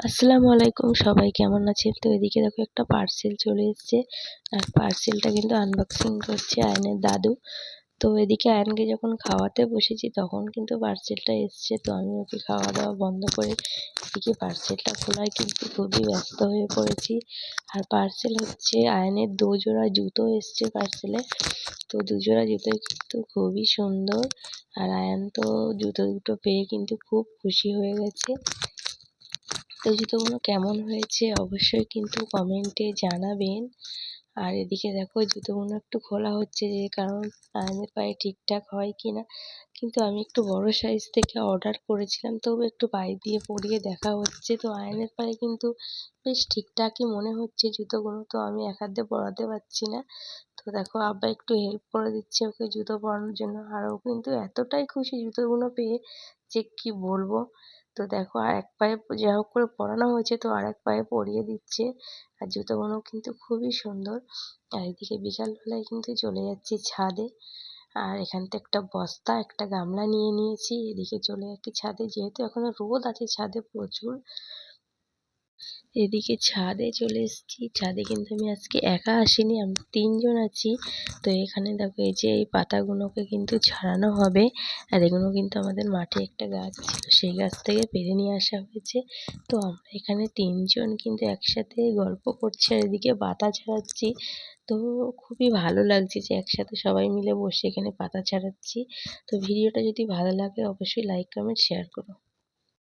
আসসালামু আলাইকুম, সবাই কেমন আছেন? তো এদিকে দেখো একটা পার্সেল চলে এসেছে। আর পার্সেলটা কিন্তু আনবক্সিং করছে আয়নের দাদু। তো এদিকে আয়নকে যখন খাওয়াতে বসেছি তখন কিন্তু পার্সেলটা এসছে। তো আমি ওকে খাওয়া দাওয়া বন্ধ করে এদিকে পার্সেলটা খোলায় কিন্তু খুবই ব্যস্ত হয়ে পড়েছি। আর পার্সেল হচ্ছে আয়নের 2 জোড়া জুতো এসছে পার্সেলে। তো 2 জোড়া জুতোই কিন্তু খুবই সুন্দর। আর আয়ন তো জুতো দুটো পেয়ে কিন্তু খুব খুশি হয়ে গেছে। তো জুতোগুলো কেমন হয়েছে অবশ্যই কিন্তু কমেন্টে জানাবেন। আর এদিকে দেখো জুতোগুলো একটু খোলা হচ্ছে, যে কারণ আয়নের পায়ে ঠিকঠাক হয় কি না। কিন্তু আমি একটু বড় সাইজ থেকে অর্ডার করেছিলাম, তবু একটু পায়ে দিয়ে পরিয়ে দেখা হচ্ছে। তো আয়নের পায়ে কিন্তু বেশ ঠিকঠাকই মনে হচ্ছে জুতোগুলো। তো আমি এক হাত দিয়ে পরাতে পারছি না। তো দেখো আব্বা একটু হেল্প করে দিচ্ছে ওকে জুতো পরানোর জন্য। আর ও কিন্তু এতটাই খুশি জুতোগুলো পেয়ে যে কি বলবো। তো দেখো আর এক পায়ে যা হোক করে পরানো হয়েছে, তো আর এক পায়ে পরিয়ে দিচ্ছে। আর জুতোগুলো কিন্তু খুবই সুন্দর। আর এদিকে বিকালবেলায় কিন্তু চলে যাচ্ছি ছাদে। আর এখান থেকে একটা বস্তা একটা গামলা নিয়ে নিয়েছি, এদিকে চলে যাচ্ছি ছাদে, যেহেতু এখনো রোদ আছে ছাদে প্রচুর। এদিকে ছাদে চলে এসেছি। ছাদে কিন্তু আমি আজকে একা আসিনি, আমরা 3জন আছি। তো এখানে দেখো এই যে এই পাতাগুলোকে কিন্তু ছাড়ানো হবে। আর এগুলো কিন্তু আমাদের মাঠে একটা গাছ ছিল, সেই গাছ থেকে পেড়ে নিয়ে আসা হয়েছে। তো আমরা এখানে 3জন কিন্তু একসাথে গল্প করছি আর এদিকে পাতা ছাড়াচ্ছি। তো খুবই ভালো লাগছে যে একসাথে সবাই মিলে বসে এখানে পাতা ছাড়াচ্ছি। তো ভিডিওটা যদি ভালো লাগে অবশ্যই লাইক কমেন্ট শেয়ার করো।